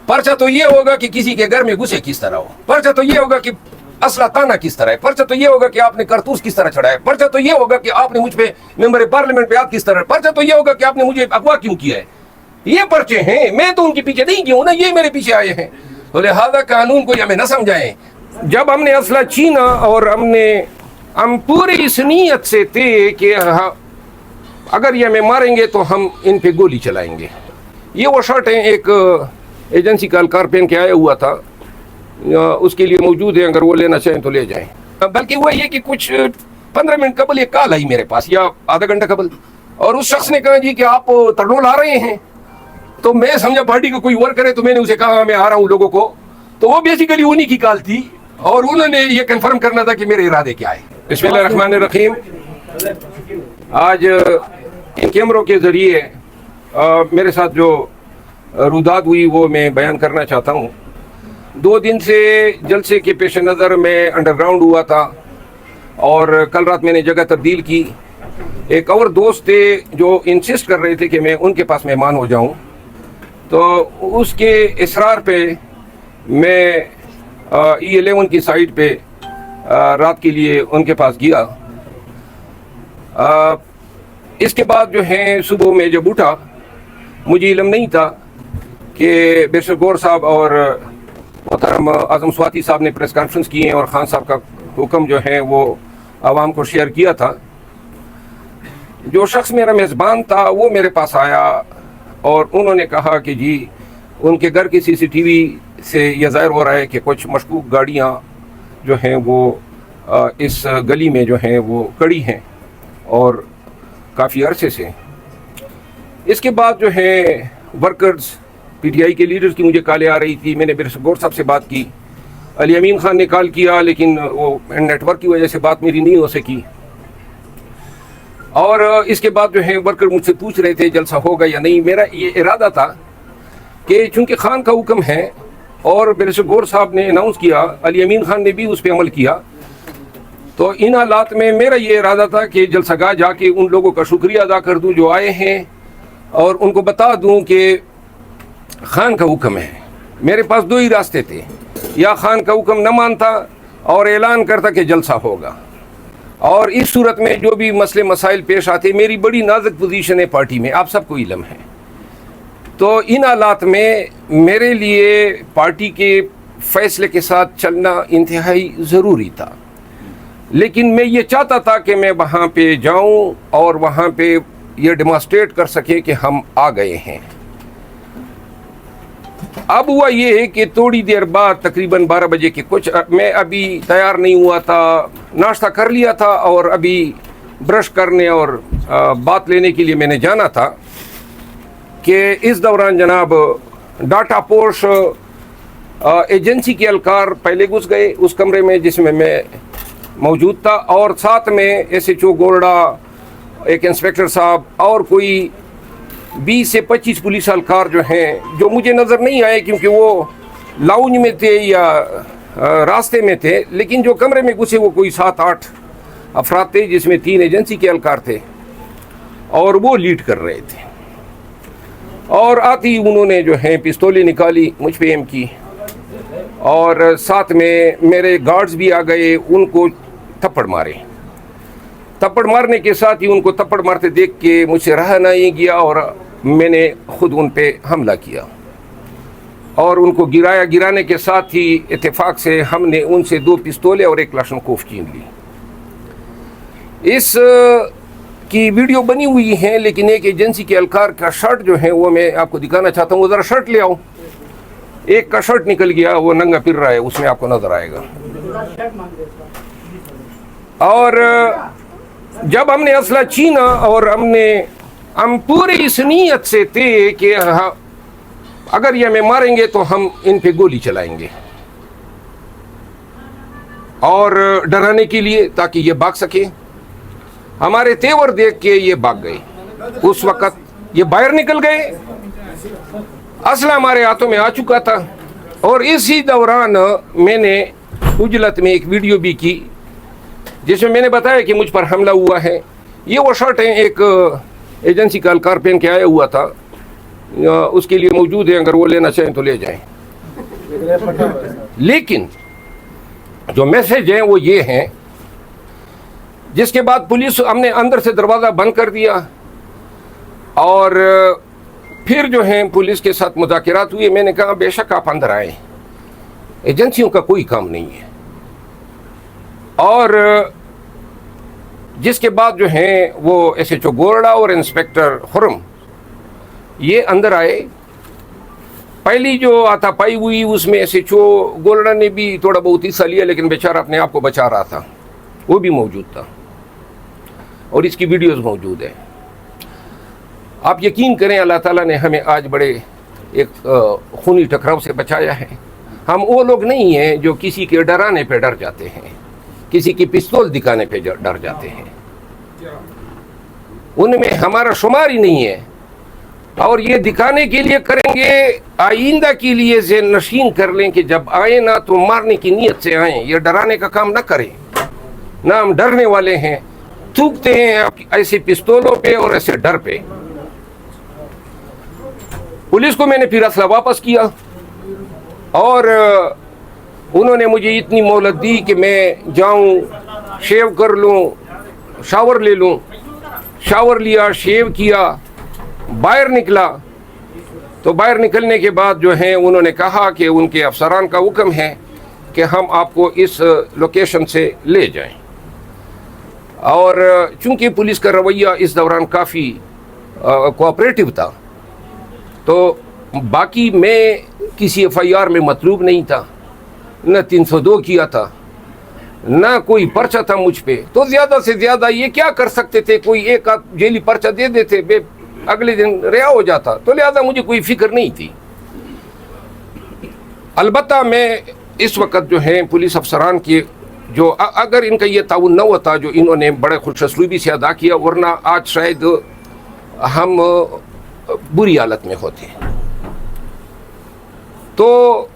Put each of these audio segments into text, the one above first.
پرچہ تو یہ ہوگا کہ کسی کے گھر میں گھسے کس طرح ہو، پرچہ تو یہ ہوگا کہ اسلحہ تانا کس طرح ہے، پرچہ تو یہ ہوگا کہ آپ نے کارتوس کس طرح چڑھایا ہے، پرچہ تو یہ ہوگا کہ آپ نے مجھ پہ ممبر پارلیمنٹ پہ آپ کس طرح، پرچہ تو یہ ہوگا کہ آپ نے مجھے اغوا کیوں کیا ہے۔ یہ پرچے ہیں، میں تو ان کے پیچھے نہیں گیا ہوں نا، یہ میرے پیچھے آئے ہیں، تو لہذا قانون کو ہمیں نہ سمجھائیں۔ جب ہم نے اسلحہ چھینا اور ہم پوری اس نیت سے تھے کہ اگر یہ ہمیں ماریں گے تو ہم ان پہ گولی چلائیں گے۔ یہ وہ شرٹ ہیں ایک ایجنسی کا اہلکار پہن کے آیا ہوا تھا، اس کے لیے موجود ہے، اگر وہ لینا چاہیں تو لے جائیں۔ بلکہ وہ یہ کہ کچھ 15 منٹ قبل ایک کال آئی میرے پاس یا آدھا گھنٹہ قبل، اور اس شخص نے کہا جی کہ آپ ترنول آ رہے ہیں، تو میں سمجھا پارٹی کا کوئی ورکر ہے، تو میں نے اسے کہا میں آ رہا ہوں لوگوں کو، تو وہ بیسیکلی انہی کی کال تھی اور انہوں نے یہ کنفرم کرنا تھا کہ میرے ارادے کیا ہے۔ بسم اللہ الرحمن الرحیم۔ آج ان کیمروں کے ذریعے میرے ساتھ جو روداد ہوئی وہ میں بیان کرنا چاہتا ہوں۔ 2 دن سے جلسے کے پیش نظر میں انڈر گراؤنڈ ہوا تھا اور کل رات میں نے جگہ تبدیل کی۔ ایک اور دوست تھے جو انسسٹ کر رہے تھے کہ میں ان کے پاس مہمان ہو جاؤں، تو اس کے اصرار پہ میں E11 کی سائٹ پہ رات کے لیے ان کے پاس گیا۔ اس کے بعد جو ہے صبح میں جب اٹھا، مجھے علم نہیں تھا کہ بیشر گور صاحب اور محترم اعظم سواتی صاحب نے پریس کانفرنس کی ہیں اور خان صاحب کا حکم جو ہے وہ عوام کو شیئر کیا تھا۔ جو شخص میرا میزبان تھا وہ میرے پاس آیا اور انہوں نے کہا کہ جی ان کے گھر کی CCTV سے یہ ظاہر ہو رہا ہے کہ کچھ مشکوک گاڑیاں جو ہیں وہ اس گلی میں جو ہیں وہ کڑی ہیں اور کافی عرصے سے۔ اس کے بعد جو ہے ورکرز PTI کے لیڈرز کی مجھے کالیں آ رہی تھی، میں نے بیشر گور صاحب سے بات کی، علی امین خان نے کال کیا لیکن وہ نیٹ ورک کی وجہ سے بات میری نہیں ہو سکی، اور اس کے بعد جو ہے ورکر مجھ سے پوچھ رہے تھے جلسہ ہوگا یا نہیں۔ میرا یہ ارادہ تھا کہ چونکہ خان کا حکم ہے اور بیشر گور صاحب نے اناؤنس کیا، علی امین خان نے بھی اس پہ عمل کیا، تو ان حالات میں میرا یہ ارادہ تھا کہ جلسہ گاہ جا کے ان لوگوں کا شکریہ ادا کر دوں جو آئے ہیں اور ان کو بتا دوں کہ خان کا حکم ہے۔ میرے پاس 2 ہی راستے تھے، یا خان کا حکم نہ مانتا اور اعلان کرتا کہ جلسہ ہوگا، اور اس صورت میں جو بھی مسئلے مسائل پیش آتے، میری بڑی نازک پوزیشن ہے پارٹی میں، آپ سب کو علم ہے، تو ان حالات میں میرے لیے پارٹی کے فیصلے کے ساتھ چلنا انتہائی ضروری تھا۔ لیکن میں یہ چاہتا تھا کہ میں وہاں پہ جاؤں اور وہاں پہ یہ ڈیمانسٹریٹ کر سکے کہ ہم آ گئے ہیں۔ اب ہوا یہ ہے کہ تھوڑی دیر بعد تقریباً 12 بجے کے کچھ، میں ابھی تیار نہیں ہوا تھا، ناشتہ کر لیا تھا اور ابھی برش کرنے اور بات لینے کے لیے میں نے جانا تھا کہ اس دوران جناب ڈاٹا پوش ایجنسی کے اہلکار پہلے گھس گئے اس کمرے میں جس میں میں موجود تھا، اور ساتھ میں SHO گورڈا، ایک انسپیکٹر صاحب اور کوئی 20 سے 25 پولیس اہلکار جو ہیں، جو مجھے نظر نہیں آئے کیونکہ وہ لاؤنج میں تھے یا راستے میں تھے، لیکن جو کمرے میں گھسے وہ کوئی 7-8 افراد تھے جس میں 3 ایجنسی کے اہلکار تھے اور وہ لیڈ کر رہے تھے، اور آتی انہوں نے جو ہے پستولیں نکالی، مجھ پہ ایم کی، اور ساتھ میں میرے گارڈز بھی آ گئے، ان کو تھپڑ مارے۔ تھپڑ مارنے کے ساتھ ہی ان کو تھپڑ مارتے دیکھ کے مجھ سے رہا نہیں گیا اور میں نے خود ان پہ حملہ کیا اور ان کو گرانے کے ساتھ ہی اتفاق سے ہم نے ان سے 2 پستولیں اور 1 کلاشنکوف چھین لی۔ اس کی ویڈیو بنی ہوئی ہے، لیکن ایک ایجنسی کے اہلکار کا شرٹ جو ہے وہ میں آپ کو دکھانا چاہتا ہوں، وہ ذرا شرٹ لے آؤ۔ ایک کا شرٹ نکل گیا، وہ ننگا پھر رہا ہے، اس میں آپ کو نظر آئے گا۔ اور جب ہم نے اسلحہ چھینا اور ہم پوری اس نیت سے تھے کہ اگر یہ ہمیں ماریں گے تو ہم ان پہ گولی چلائیں گے، اور ڈرانے کے لیے تاکہ یہ بھاگ سکے۔ ہمارے تیور دیکھ کے یہ بھاگ گئے، اس وقت یہ باہر نکل گئے، اسلحہ ہمارے ہاتھوں میں آ چکا تھا، اور اسی دوران میں نے اجلت میں ایک ویڈیو بھی کی جس میں نے بتایا کہ مجھ پر حملہ ہوا ہے۔ یہ وہ شرٹ ہیں ایک ایجنسی کا اہلکار پہن کے آیا ہوا تھا، اس کے لیے موجود ہے، اگر وہ لینا چاہیں تو لے جائیں۔ لیکن جو میسج ہیں وہ یہ ہیں، جس کے بعد پولیس، ہم نے اندر سے دروازہ بند کر دیا اور پھر جو ہیں پولیس کے ساتھ مذاکرات ہوئے. میں نے کہا بے شک آپ اندر آئیں، ایجنسیوں کا کوئی کام نہیں ہے. اور جس کے بعد جو ہیں وہ ایس ایچ او گورڈا اور انسپیکٹر خرم یہ اندر آئے. پہلی جو آتا پائی ہوئی اس میں ایس ایچ او گورڈا نے بھی تھوڑا بہت حصہ لیا، لیکن بیچارہ اپنے آپ کو بچا رہا تھا، وہ بھی موجود تھا اور اس کی ویڈیوز موجود ہے. آپ یقین کریں اللہ تعالیٰ نے ہمیں آج بڑے ایک خونی ٹکراؤ سے بچایا ہے. ہم وہ لوگ نہیں ہیں جو کسی کے ڈرانے پہ ڈر جاتے ہیں، کسی کی پستول دکھانے پہ ڈر جاتے ہیں، ان میں ہمارا شمار ہی نہیں ہے. اور یہ دکھانے کے لیے کریں گے، آئندہ کے لیے ذہن نشین کر لیں کہ جب آئیں نا تو مارنے کی نیت سے آئیں، یہ ڈرانے کا کام نہ کریں. نہ ہم ڈرنے والے ہیں، تھوکتے ہیں ایسے پستولوں پہ اور ایسے ڈر پہ. پولیس کو میں نے پھر اسلحہ واپس کیا اور انہوں نے مجھے اتنی مہلت دی کہ میں جاؤں، شیو کر لوں، شاور لے لوں. شاور لیا، شیو کیا، باہر نکلا. تو باہر نکلنے کے بعد جو ہیں انہوں نے کہا کہ ان کے افسران کا حکم ہے کہ ہم آپ کو اس لوکیشن سے لے جائیں. اور چونکہ پولیس کا رویہ اس دوران کافی کوآپریٹو تھا، تو باقی میں کسی ایف آئی آر میں مطلوب نہیں تھا، نہ 302 کیا تھا، نہ کوئی پرچہ تھا مجھ پہ. تو زیادہ سے زیادہ یہ کیا کر سکتے تھے، کوئی ایک جیلی پرچہ دے دیتے، اگلے دن رہا ہو جاتا. تو لہذا مجھے کوئی فکر نہیں تھی. البتہ میں اس وقت جو ہیں پولیس افسران کی جو اگر ان کا یہ تعاون نہ ہوتا جو انہوں نے بڑے خوش اسلوبی سے ادا کیا، ورنہ آج شاید ہم بری حالت میں ہوتے. تو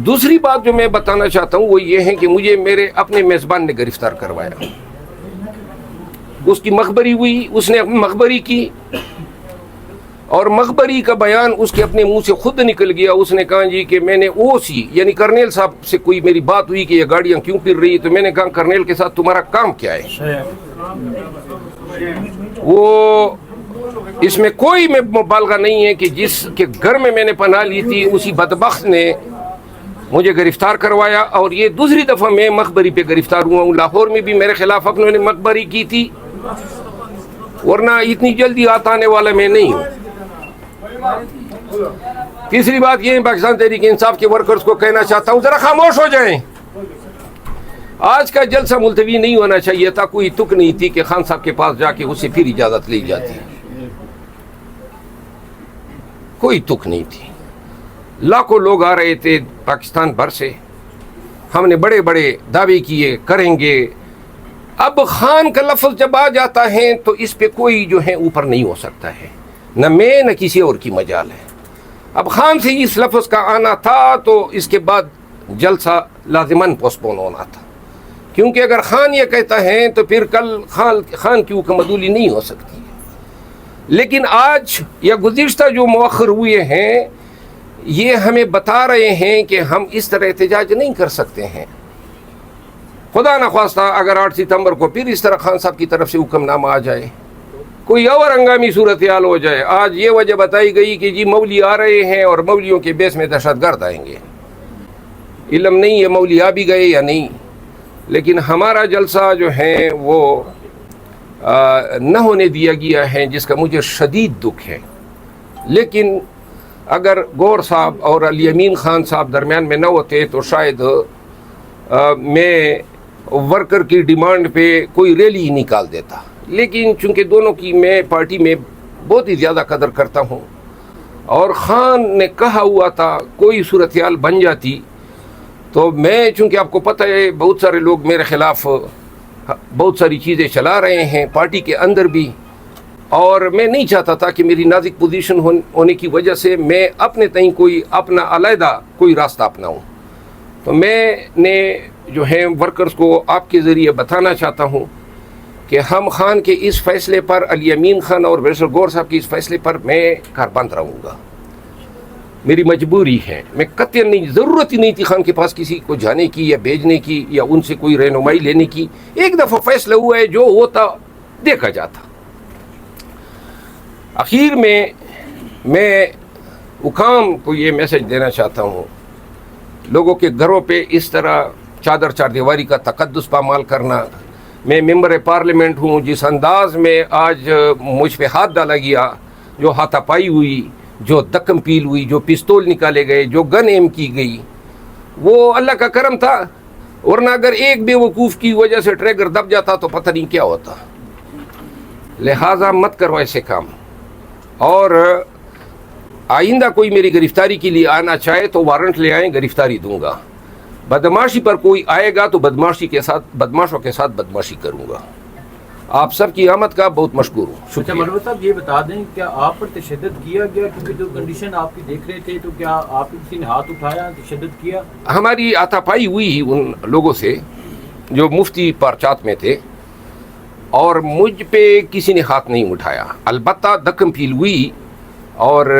دوسری بات جو میں بتانا چاہتا ہوں وہ یہ ہے کہ مجھے میرے اپنے میزبان نے گرفتار کروایا. اس کی مخبری ہوئی، اس نے مخبری کی اور مخبری کا بیان اس کے اپنے منہ سے خود نکل گیا. اس نے کہا جی کہ میں نے او سی یعنی کرنیل صاحب سے کوئی میری بات ہوئی کہ یہ گاڑیاں کیوں پھر رہی. تو میں نے کہا کرنیل کے ساتھ تمہارا کام کیا ہے؟ وہ اس میں کوئی میں مبالغہ نہیں ہے کہ جس کے گھر میں نے پناہ لی تھی اسی بدبخت نے مجھے گرفتار کروایا. اور یہ دوسری دفعہ میں مخبری پہ گرفتار ہوا ہوں. لاہور میں بھی میرے خلاف انہوں نے مخبری کی تھی، ورنہ اتنی جلدی آنے والا میں نہیں ہوں. تیسری بات یہ پاکستان تحریک انصاف کے ورکرز کو کہنا چاہتا ہوں ذرا خاموش ہو جائیں. آج کا جلسہ ملتوی نہیں ہونا چاہیے تھا. کوئی تک نہیں تھی کہ خان صاحب کے پاس جا کے اس سے پھر اجازت لی جاتی، کوئی تک نہیں تھی. لاکھوں لوگ آ رہے تھے پاکستان بھر سے. ہم نے بڑے بڑے دعوے کیے کریں گے. اب خان کا لفظ جب آ جاتا ہے تو اس پہ کوئی جو ہے اوپر نہیں ہو سکتا ہے، نہ میں نہ کسی اور کی مجال ہے. اب خان سے اس لفظ کا آنا تھا تو اس کے بعد جلسہ لازماً پوسٹ پون ہونا تھا، کیونکہ اگر خان یہ کہتا ہے تو پھر کل خان کی حکم عدولی نہیں ہو سکتی. لیکن آج یا گزشتہ جو مؤخر ہوئے ہیں یہ ہمیں بتا رہے ہیں کہ ہم اس طرح احتجاج نہیں کر سکتے ہیں. خدا نخواستہ اگر 8 ستمبر کو پھر اس طرح خان صاحب کی طرف سے حکم نامہ آ جائے، کوئی اور ہنگامی صورتحال ہو جائے. آج یہ وجہ بتائی گئی کہ جی مولوی آ رہے ہیں اور مولیوں کے بیس میں دہشت گرد آئیں گے. علم نہیں ہے مولوی آ بھی گئے یا نہیں، لیکن ہمارا جلسہ جو ہے وہ نہ ہونے دیا گیا ہے، جس کا مجھے شدید دکھ ہے. لیکن اگر گور صاحب اور علی امین خان صاحب درمیان میں نہ ہوتے تو شاید میں ورکر کی ڈیمانڈ پہ کوئی ریلی ہی نکال دیتا. لیکن چونکہ دونوں کی میں پارٹی میں بہت ہی زیادہ قدر کرتا ہوں اور خان نے کہا ہوا تھا کوئی صورتحال بن جاتی تو میں، چونکہ آپ کو پتہ ہے بہت سارے لوگ میرے خلاف بہت ساری چیزیں چلا رہے ہیں پارٹی کے اندر بھی، اور میں نہیں چاہتا تھا کہ میری نازک پوزیشن ہونے کی وجہ سے میں اپنے تئیں کوئی اپنا علیحدہ کوئی راستہ اپناؤں. تو میں نے جو ہے ورکرز کو آپ کے ذریعے بتانا چاہتا ہوں کہ ہم خان کے اس فیصلے پر، علی امین خان اور بیرسٹر گور صاحب کے اس فیصلے پر میں کاربند رہوں گا. मेरी मजबूरी है, मैं कतई नहीं, ज़रूरत ही नहीं थी खान के पास किसी को जाने की या भेजने की या उनसे कोई रहनुमाई लेने की। एक दफ़ा फैसला हुआ है, जो होता देखा जाता। आखिर में मैं हुकाम को ये मैसेज देना चाहता हूँ, लोगों के घरों पे इस तरह चादर चारदीवारी का तकद्दुस पामाल करना। मैं मेंबर पार्लियामेंट हूँ, जिस अंदाज में आज मुझ पे हाथ डाला गया, जो हाथापाई हुई, जो दक्कम पील हुई, जो पिस्तौल निकाले गए, जो गन एम की गई, वो अल्लाह का करम था। वरना अगर एक बेवकूफ़ की वजह से ट्रैगर दब जाता तो पता नहीं क्या होता। लिहाजा मत करो ऐसे काम, और आइंदा कोई मेरी गिरफ्तारी के लिए आना चाहे तो वारंट ले आए, गिरफ्तारी दूंगा। बदमाशी पर कोई आएगा तो बदमाशों के साथ बदमाशी करूंगा। आप सब की आमद का बहुत मशकूर हूँ, शुक्रिया। मनवर साहब ये बता दें, क्या आप पर तशद्दुद किया गया? क्योंकि जो कंडीशन आपकी देख रहे थे, तो क्या आप किसी ने हाथ उठाया, तशद्दुद किया? हमारी हाथापाई हुई उन लोगों से जो मुफ्ती परचात में थे, और मुझ पे किसी ने हाथ नहीं उठाया। अलबत्ता दक्कम फील हुई और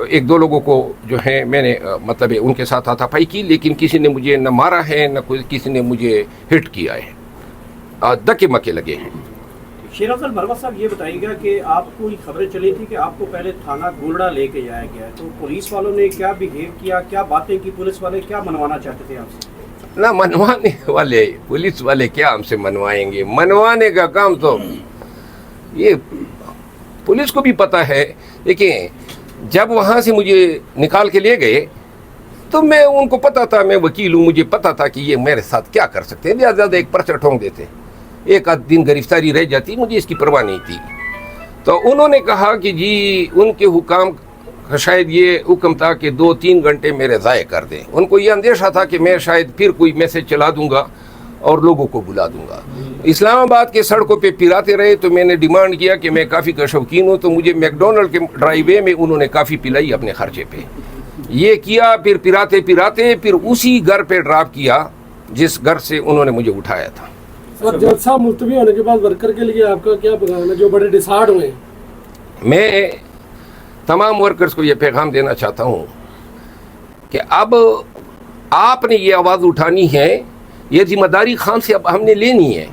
एक दो लोगों को जो है मैंने मतलब उनके साथ हाथापाई की, लेकिन किसी ने मुझे न मारा है न कोई किसी ने मुझे हिट किया है। धक्के मक्के लगे हैं। शेर अफजल मरवत साहब ये बताइएगा कि आपको ये खबरें चली थी कि आपको पहले थाना गोलड़ा लेके जाया गया, तो पुलिस वालों ने क्या बिहेव किया, क्या बातें की? पुलिस वाले क्या मनवाना चाहते थे आपसे? ना मनवाने वाले, पुलिस वाले क्या हमसे मनवाएंगे? मनवाने का काम तो ये पुलिस को भी पता है। देखिए, जब वहाँ से मुझे निकाल के ले गए तो मैं उनको पता था, मैं वकील हूँ, मुझे पता था कि ये मेरे साथ क्या कर सकते हैं। ज़्यादा एक पर्चा ठोंक देते, एक आध दिन गिरफ्तारी रह जाती, मुझे इसकी परवाह नहीं थी। तो उन्होंने कहा कि जी उनके हुकाम का शायद ये हुक्म था कि 2-3 घंटे मेरे ज़ाय कर दें। उनको ये अंदेशा था कि मैं शायद फिर कोई मैसेज चला दूंगा और लोगों को बुला दूंगा। इस्लामाबाद के सड़कों पे पिलाते रहे, तो मैंने डिमांड किया कि मैं काफ़ी का शौकीन हूँ, तो मुझे मैकडोनल्ड के ड्राइवे में उन्होंने काफ़ी पिलाई अपने खर्चे पे। ये किया, फिर पिराते पिराते फिर उसी घर पे ड्रॉप किया जिस घर से उन्होंने मुझे उठाया था। सर, जलसा मुलतवी होने के बाद वर्कर के लिए आपका क्या पैगाम है, जो बड़े डिसार्ड हुए? मैं तमाम वर्कर्स को ये पैगाम देना चाहता हूँ कि अब आपने ये आवाज़ उठानी है, ये जिम्मेदारी खान से अब हमने लेनी है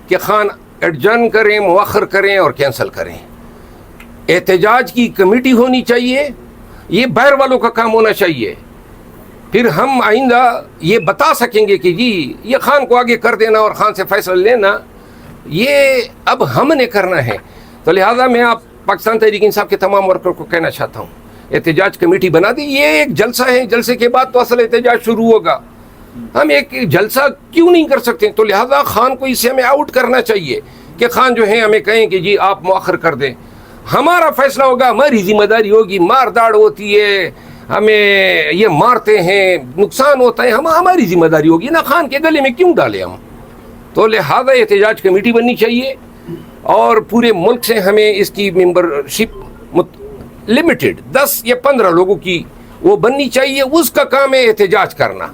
कि खान एडजर्न करें, मुअख्खर करें और कैंसिल करें। एहतजाज की कमेटी होनी चाहिए, ये बाहर वालों का काम होना चाहिए। फिर हम आइंदा ये बता सकेंगे कि जी ये खान को आगे कर देना और खान से फैसला लेना, ये अब हमने करना है। तो लिहाजा मैं आप पाकिस्तान तहरीक इंसाफ के तमाम वर्कर को कहना चाहता हूँ, एहतजाज कमेटी बना दी। ये एक जलसा है, जलसे के बाद तो असल एहतजाज शुरू होगा। हम एक जलसा क्यों नहीं कर सकते? तो लिहाजा खान को इससे हमें आउट करना चाहिए कि खान जो है हमें कहें कि जी आप मुअख्खर कर दें, हमारा फैसला होगा, हमारी जिम्मेदारी होगी। मार दाड़ होती है, हमें ये मारते हैं, नुकसान होता है, हमारी जिम्मेदारी होगी ना, खान के गले में क्यों डालें हम? तो लिहाजा एहतजाज कमेटी बननी चाहिए और पूरे मुल्क से हमें इसकी मेंबरशिप लिमिटेड 10 या 15 लोगों की वो बननी चाहिए। उसका काम है एहतजाज करना,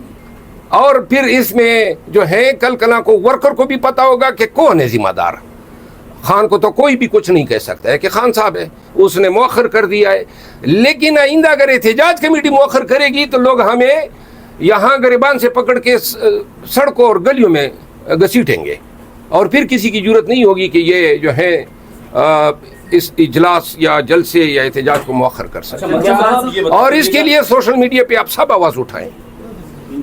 और फिर इसमें जो है कल कला को वर्कर को भी पता होगा कि कौन है जिम्मेदार। खान को तो कोई भी कुछ नहीं कह सकता है कि खान साहब है, उसने मुअख्खर कर दिया है। लेकिन आइंदा अगर एहतजाज कमेटी मुअख्खर करेगी तो लोग हमें यहाँ गरिबान से पकड़ के सड़कों और गलियों में घसीटेंगे, और फिर किसी की जरूरत नहीं होगी कि ये जो है इस इजलास या जलसे या एहतजाज को मुअख्खर कर सकें। और इसके लिए सोशल मीडिया पे आप सब आवाज़ उठाएं।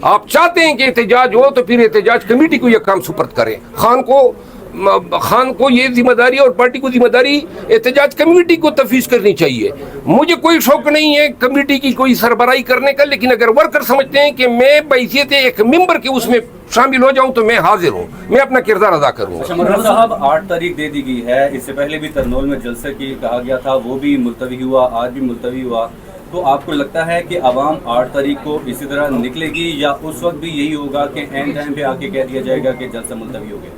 आप चाहते हैं कि एहतजाज हो तो फिर एहतजाज कमेटी को यह काम सुपर्द करें। खान को ये जिम्मेदारी और पार्टी को जिम्मेदारी एहतजाज कमेटी को तफवीज़ करनी चाहिए। मुझे कोई शौक नहीं है कमेटी की कोई सरबराही करने का, लेकिन अगर वर्कर समझते हैं कि मैं बैसियत एक मेंबर के उसमें शामिल हो जाऊं तो मैं हाजिर हूं, मैं अपना किरदार अदा करूंगा। अच्छा मनवर साहब, 8 तारीख दे दी गई है, इससे पहले भी तरनोल में जलसे की कहा गया था, वो भी मुलतवी हुआ, आज भी मुलतवी हुआ। तो आपको लगता है कि आवाम 8 तारीख को इसी तरह निकलेगी, या उस वक्त भी यही होगा कि एंड टाइम पे आके कह दिया जाएगा कि जलसा मुलतवी हो गया?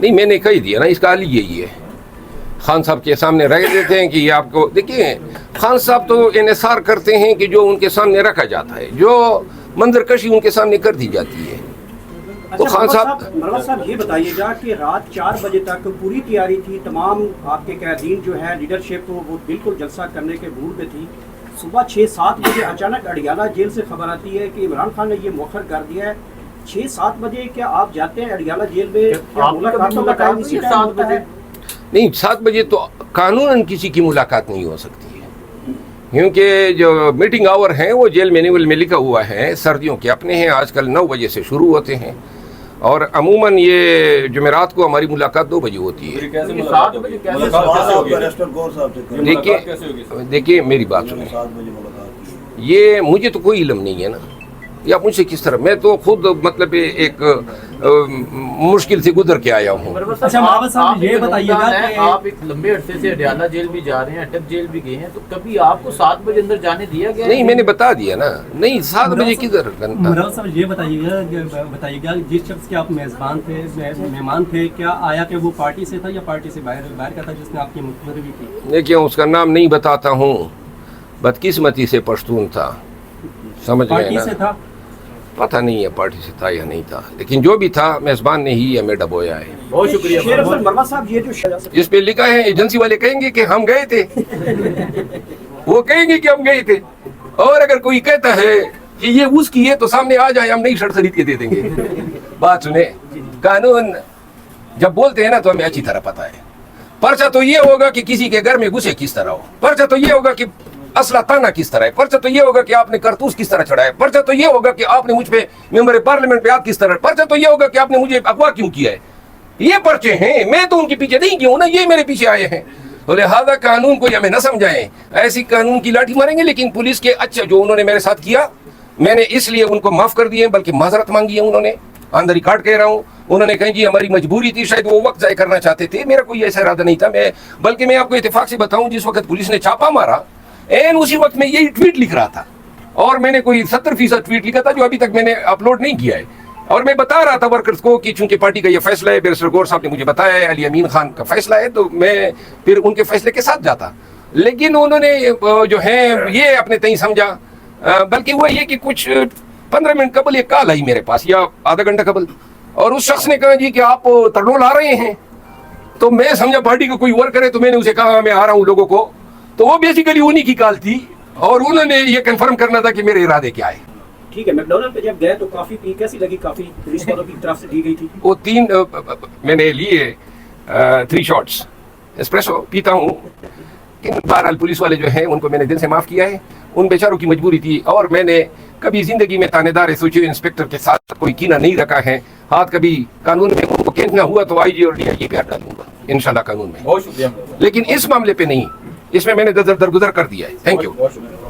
नहीं, मैंने कह दिया ना, इसका हल यही है। खान साहब के सामने रख देते हैं कि ये आपको देखिए, खान साहब तो इन्हिसार करते हैं कि जो उनके सामने रखा जाता है, जो मंजरकशी उनके सामने कर दी जाती है। तो खान साहब, मरवत साहब ये बताइएगा कि रात 4 बजे तक पूरी तैयारी थी, तमाम आपके कैदीन जो है लीडरशिप वो बिल्कुल जलसा करने के मूड पे थी। सुबह 6-7 बजे अचानक अडियाला जेल से खबर आती है कि इमरान खान ने ये मौखर कर दिया है। 6-7 बजे क्या आप जाते हैं अडियाला जेल में? क्या मुलाकातों का टाइम इसी टाइम होता है? नहीं, 7 बजे तो कानूनन किसी की मुलाकात नहीं हो सकती है, क्योंकि जो मीटिंग आवर हैं वो जेल मैनुअल में लिखा हुआ है, सर्दियों के अपने हैं, आजकल 9 बजे से शुरू होते हैं और अमूमन ये जुमेरात को हमारी मुलाकात 2 बजे होती है। फिर कैसे ये मुलाकात 7 बजे होगी? कैसे मुलाकात कैसे होगी? ये मुलाकात देखिए कैसे होगी? देखिए मेरी बात सुनिए, ये मुझे तो कोई इल्म नहीं है ना, या मुझसे किस तरह, मैं तो खुद मतलब एक मुश्किल से गुजर के आया हूँ। अच्छा महाबत साहब ये बताइएगा कि आप एक लंबे अरसे से अडियाला जेल भी जा रहे हैं, अटक जेल भी गए हैं, तो कभी आपको 7 बजे अंदर जाने दिया गया? नहीं, मैंने बता दिया ना, नहीं 7 बजे किधर। मुराद साहब ये बताइएगा जिस शख्स के आप मेजबान थे, मेहमान थे, क्या आया कि वो पार्टी से था या पार्टी से बाहर का था जिसने आपकी मुखबिरी की? देखिए उसका नाम नहीं बताता हूँ, बदकिस्मती से पश्तून था, समझ गए पार्टी से ना। था? पता नहीं है पार्टी से था या नहीं था, लेकिन जो भी था मेजबान ने ही हमें डबोया है। बहुत शुक्रिया। शेर अफजल मरवा साहब, ये जो इस पे लिखा है एजेंसी वाले कहेंगे कि हम गए थे, वो कहेंगे कि हम गए थे, और अगर कोई कहता है कि ये उसकी है तो सामने आ जाए, हम नई शर्ट खरीद के दे देंगे। बात सुने, कानून जब बोलते हैं ना तो हमें अच्छी तरह पता है। पर्चा तो ये होगा कि किसी के घर में घुसे किस तरह हो, पर्चा तो ये होगा कि असला ताना किस तरह है, पर्चा तो ये होगा कि आपने करतूस किस तरह चढ़ाया, पर्चा तो ये होगा कि आपने मुझ पे मेंबर पार्लियामेंट पे हाथ किस तरह, पर्चा तो ये होगा कि आपने मुझे अगवा क्यों किया है। ये पर्चे हैं, मैं तो उनके पीछे नहीं गया हूं ना, ये मेरे पीछे आए हैं। तो लिहाजा कानून को हमें न समझाएं, ऐसी कानून की लाठी मारेंगे। लेकिन पुलिस के अच्छा जो उन्होंने मेरे साथ किया, मैंने इसलिए उनको माफ कर दिए, बल्कि माजरत मांगी है उन्होंने, अंदर रिकॉर्ड कह रहा हूँ। उन्होंने कहा जी हमारी मजबूरी थी, शायद वो वक्त जाय करना चाहते थे, मेरा कोई ऐसा इरादा नहीं था। बल्कि मैं आपको इत्तेफाक से बताऊं, जिस वक्त पुलिस ने छापा मारा एन उसी वक्त मैं यही ट्वीट लिख रहा था, और मैंने कोई 70% ट्वीट लिखा था जो अभी तक मैंने अपलोड नहीं किया है। और मैं बता रहा था वर्कर्स को कि चूंकि पार्टी का ये फैसला है, बैरिस्टर गौर साहब ने मुझे बताया है, अली अमीन खान का फैसला है, तो मैं फिर उनके फैसले के साथ जाता। लेकिन उन्होंने जो है ये अपने तय समझा, बल्कि हुआ ये कि कुछ 15 मिनट कबल एक कॉल आई मेरे पास, या आधा घंटा कबल, और उस शख्स ने कहा जी कि आप तरनोल आ रहे हैं। तो मैं समझा पार्टी का कोई वर्कर है, तो मैंने उसे कहा मैं आ रहा हूँ लोगों को। तो वो बेसिकली उन्हीं की कॉल थी, और उन्होंने ये कंफर्म करना था कि मेरे इरादे क्या है। ठीक है, मैकडोनल्ड पे जब गए तो काफी पी, कैसी लगी? काफी पुलिस वालों की तरफ से दी गई थी। वो 3 मैंने लिए 3 शॉट्स एस्प्रेसो पीता हूँ। बहरहाल पुलिस वाले जो हैं उनको मैंने दिल से माफ़ किया है, उन बेचारों की मजबूरी थी। और मैंने कभी ज़िंदगी में थानेदार एसओजी इंस्पेक्टर के साथ कोई कीना नहीं रखा है। हाथ कभी कानून में उनको खींचना हुआ तो आईजी और डीआईजी पे डाल दूंगा इंशाल्लाह कानून में, बहुत शुक्रिया। लेकिन इस मामले पे नहीं, इसमें मैंने दरगुजर कर दिया है। Thank you. बहुत शुक्रिया।